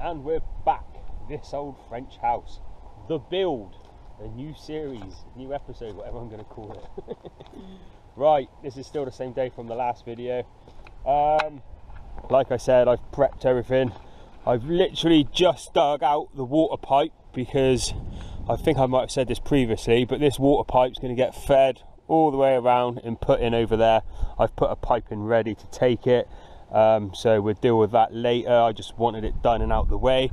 And we're back. This old French house, The Build, a new series, new episode, whatever I'm going to call it. Right, this is still the same day from the last video. Like I said, I've prepped everything. I've literally just dug out the water pipe because I think I might have said this previously, but this water pipe's going to get fed all the way around and put in over there. I've put a pipe in ready to take it. So we'll deal with that later. I just wanted it done and out the way.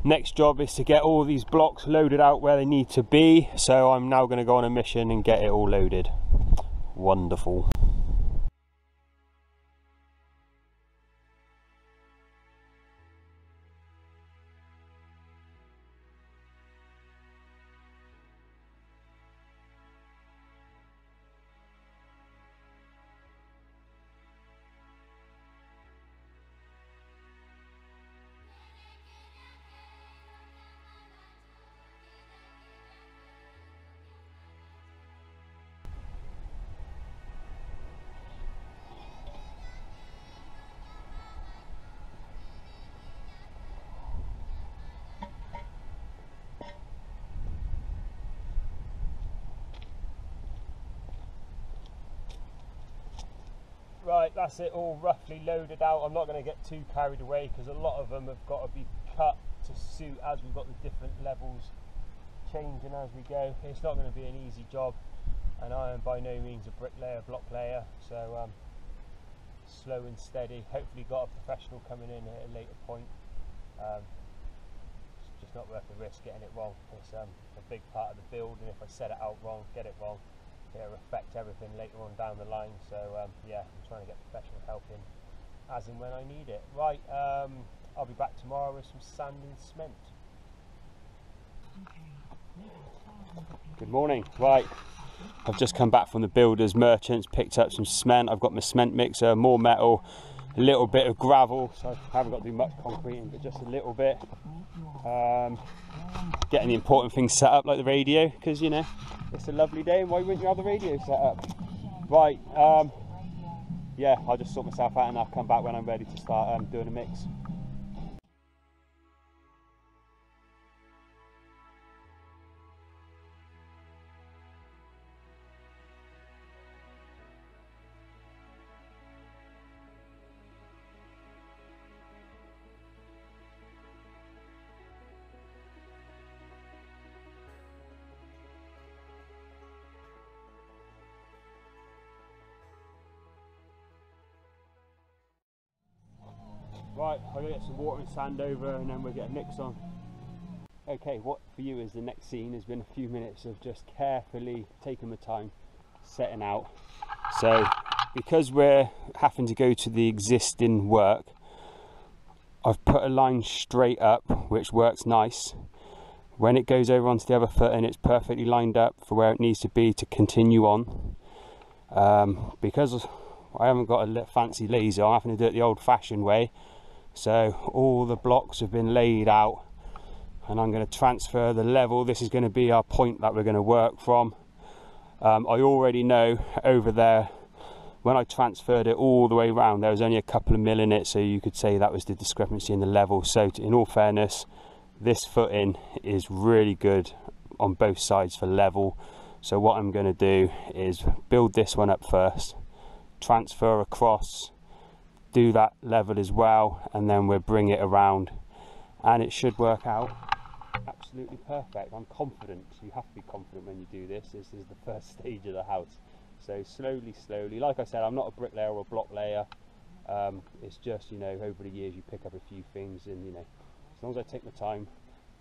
Next job is to get all these blocks loaded out where they need to be. So I'm now going to go on a mission and get it all loaded. Wonderful. Right, that's it all roughly loaded out. I'm not going to get too carried away because a lot of them have got to be cut to suit as we've got the different levels changing as we go. It's not going to be an easy job, and I am by no means a bricklayer, block layer, so slow and steady. Hopefully got a professional coming in at a later point. It's just not worth the risk getting it wrong. It's a big part of the build, and if I set it out wrong, get it wrong, it'll affect everything later on down the line. So yeah, I'm trying to get professional help in as and when I need it. Right, I'll be back tomorrow with some sand and cement. Good morning. Right, I've just come back from the builders merchants, picked up some cement. I've got my cement mixer, more metal, a little bit of gravel, so I haven't got to do much concreting, but just a little bit. Getting the important things set up, like the radio, because you know it's a lovely day, and why wouldn't you have the radio set up? Right, yeah, I'll just sort myself out and I'll come back when I'm ready to start doing a mix. Right, I'll get some water and sand over and then we'll get a mix on. Okay, what for you is the next scene has been a few minutes of just carefully taking my time, setting out. So, because we're having to go to the existing work, I've put a line straight up, which works nice. When it goes over onto the other foot and it's perfectly lined up for where it needs to be to continue on. Because I haven't got a fancy laser, I'm having to do it the old-fashioned way. So all the blocks have been laid out and I'm going to transfer the level. This is going to be our point that we're going to work from. I already know over there, when I transferred it all the way around, there was only a couple of mil in it, so you could say that was the discrepancy in the level. So in all fairness, this footing is really good on both sides for level. So what I'm going to do is build this one up first, transfer across, do that level as well, and then we'll bring it around and it should work out absolutely perfect. I'm confident. You have to be confident when you do this. This is the first stage of the house, so slowly, like I said, I'm not a bricklayer or a block layer. It's just, you know, over the years you pick up a few things, and you know, as long as I take my time,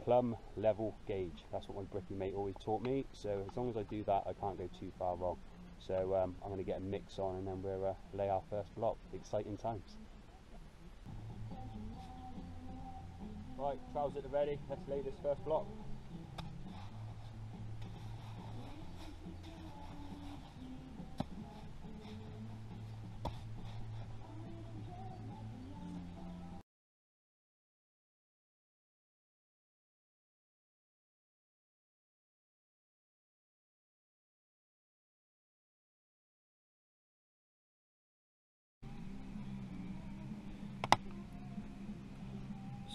plumb, level, gauge, that's what my bricky mate always taught me. So as long as I do that, I can't go too far wrong. So I'm going to get a mix on and then we'll lay our first block. Exciting times. Right, trowels at the ready. Let's lay this first block.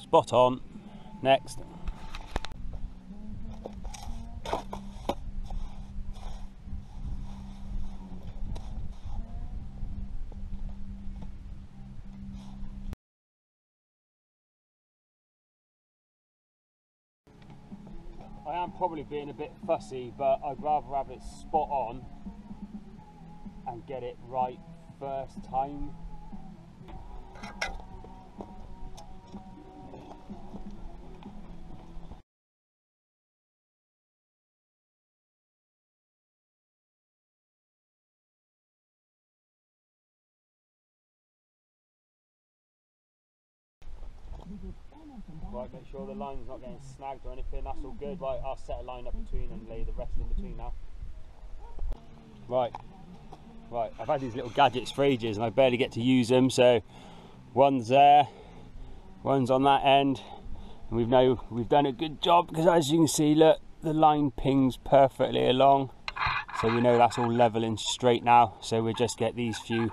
Spot on. Next. I am probably being a bit fussy, but I'd rather have it spot on and get it right first time. Right, make sure the line's not getting snagged or anything, that's all good. Right, I'll set a line up between and lay the rest in between now. Right, I've had these little gadgets for ages and I barely get to use them, so one's there, one's on that end, and we've done a good job because as you can see, look, the line pings perfectly along, so we know that's all level and straight now, so we'll just get these few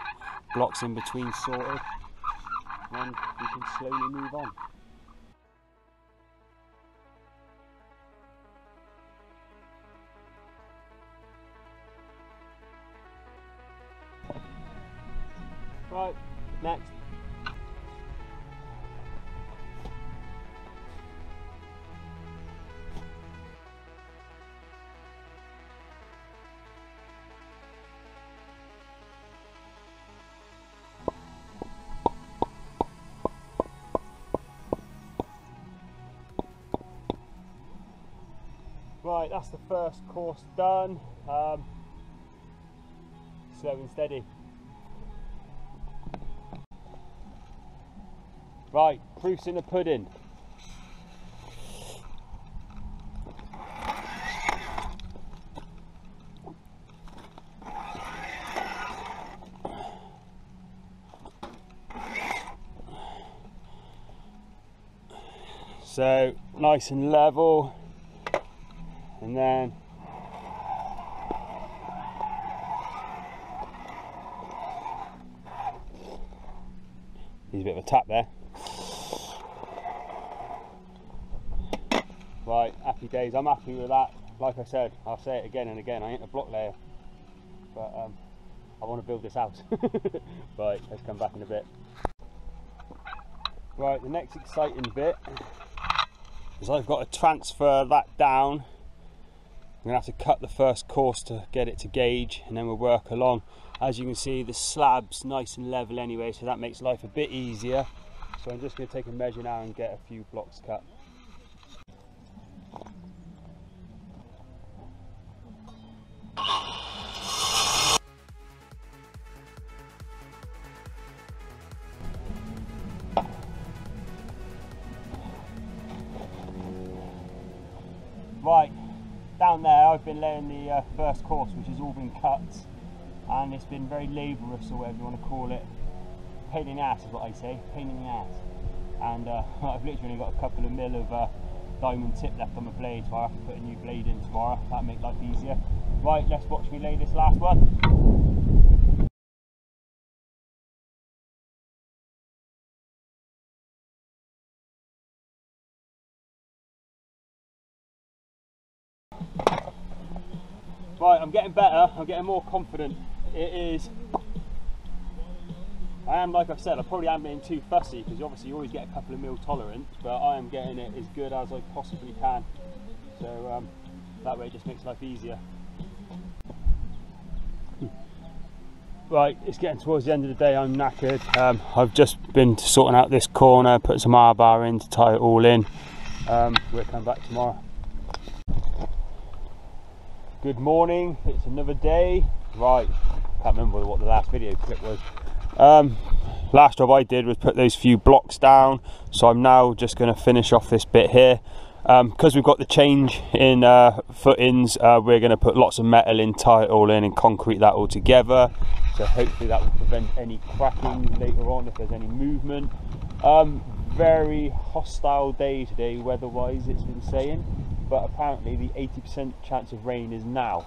blocks in between sorted and we can slowly move on. Right, next. Right, that's the first course done. Slow and steady. Right, proof's in the pudding. So nice and level, and then there's a bit of a tap there. Right, happy days, I'm happy with that. Like I said, I'll say it again and again, I ain't a block layer, but I want to build this house. Right, let's come back in a bit. Right, the next exciting bit is I've got to transfer that down. I'm going to have to cut the first course to get it to gauge, and then we'll work along. As you can see, the slab's nice and level anyway, so that makes life a bit easier. So I'm just going to take a measure now and get a few blocks cut. Right, down there I've been laying the first course, which has all been cut, and it's been very laborious, or whatever you want to call it. Pain in the ass is what I say, pain in the ass. And I've literally only got a couple of mil of diamond tip left on my blade, so I have to put a new blade in tomorrow. That'll make life easier. Right, let's watch me lay this last one. Right, I'm getting better, I'm getting more confident. It is, I am, like I've said, I probably am being too fussy, because obviously you always get a couple of mil tolerance, but I am getting it as good as I possibly can. So that way it just makes life easier. Right, it's getting towards the end of the day, I'm knackered. I've just been sorting out this corner, put some R-bar in to tie it all in. We'll come back tomorrow. Good morning, it's another day. Right, can't remember what the last video clip was. Last job I did was put those few blocks down, so I'm now just going to finish off this bit here. Because we've got the change in footings, we're going to put lots of metal in, tie it all in and concrete that all together, so hopefully that will prevent any cracking later on if there's any movement. Very hostile day today weather wise, it's been saying, but apparently the 80% chance of rain is now.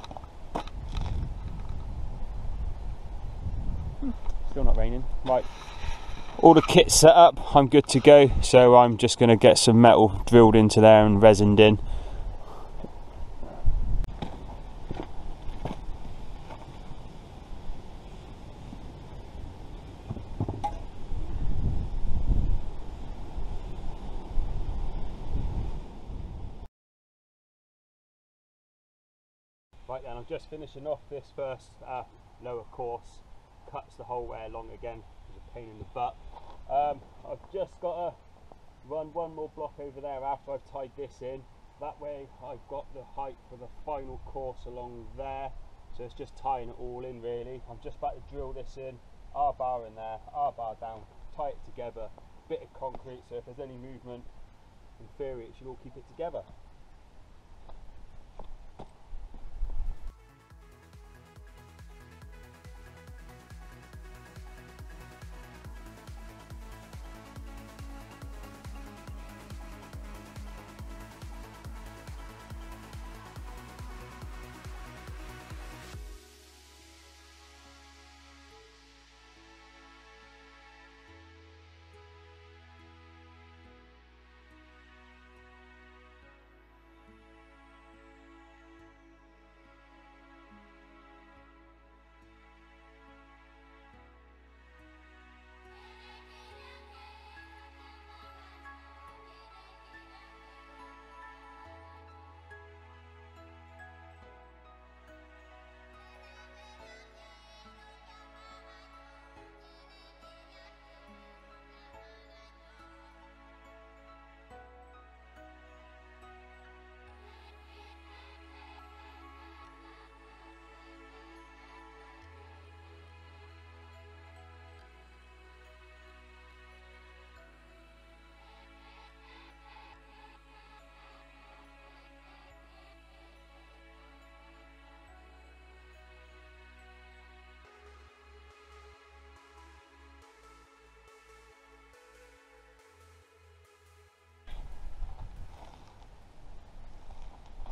Still not raining. Right, all the kit's set up, I'm good to go, so I'm just going to get some metal drilled into there and resined in. Right then, I'm just finishing off this first lower course. Cuts the whole way along again, it's a pain in the butt. I've just got to run one more block over there after I've tied this in. That way I've got the height for the final course along there, so it's just tying it all in really. I'm just about to drill this in, R-bar in there, R-bar down, tie it together, bit of concrete, so if there's any movement, in theory it should all keep it together.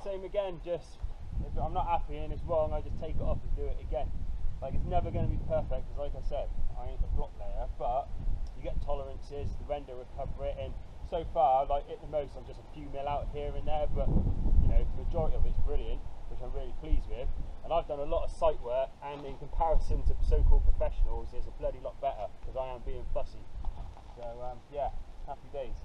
Same again, just if I'm not happy and it's wrong, I just take it off and do it again. Like, it's never going to be perfect, because like I said, I ain't a block layer, but you get tolerances, the render recover it, and so far, like at the most, I'm just a few mil out here and there, but you know, the majority of it's brilliant, which I'm really pleased with. And I've done a lot of site work, and in comparison to so-called professionals, it's a bloody lot better, because I am being fussy. So yeah, happy days.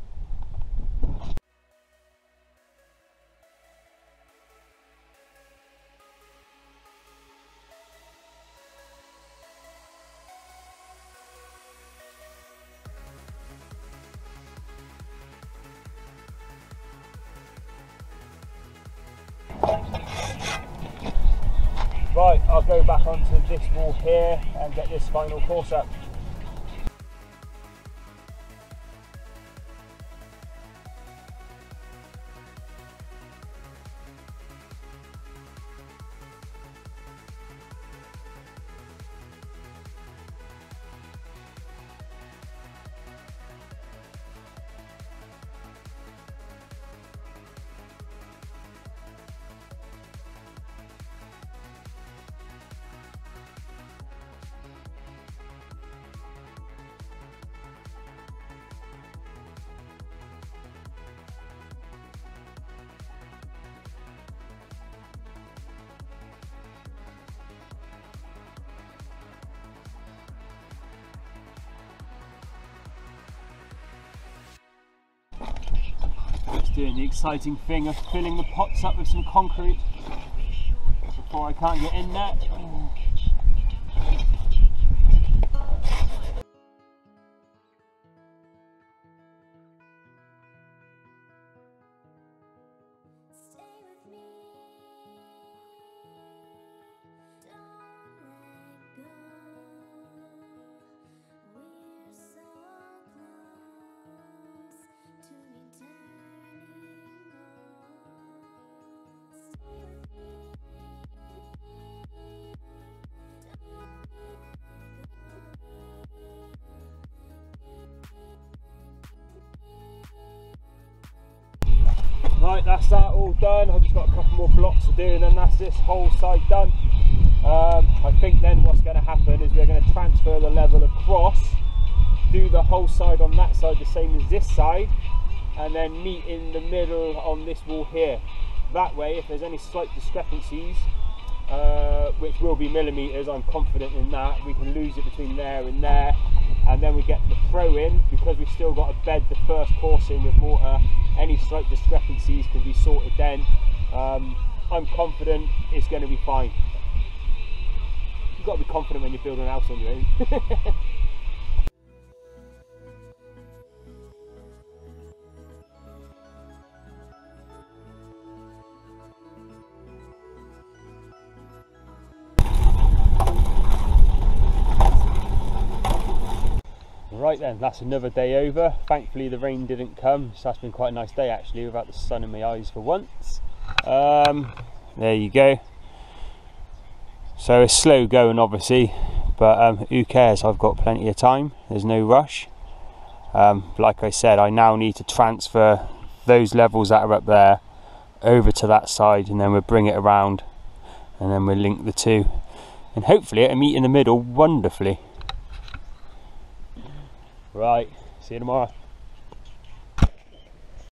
Right, I'll go back onto this wall here and get this final course up. Doing the exciting thing of filling the pots up with some concrete before I can't get in there. Right, that's that all done. I've just got a couple more blocks to do and then that's this whole side done. I think then what's going to happen is we're going to transfer the level across do the whole side on that side the same as this side, and then meet in the middle on this wall here. That way, if there's any slight discrepancies, which will be millimetres, I'm confident in that, we can lose it between there and there, and then we get the throw in, because we've still got to bed the first course in with mortar. Any slight discrepancies can be sorted then. I'm confident it's going to be fine. You've got to be confident when you're building a house on your own. Right then, that's another day over. Thankfully the rain didn't come, so that's been quite a nice day actually, without the sun in my eyes for once. There you go. So it's slow going obviously, but who cares, I've got plenty of time, there's no rush. Like I said, I now need to transfer those levels that are up there over to that side, and then we'll bring it around, and then we'll link the two, and hopefully it'll meet in the middle wonderfully. Right, see you tomorrow.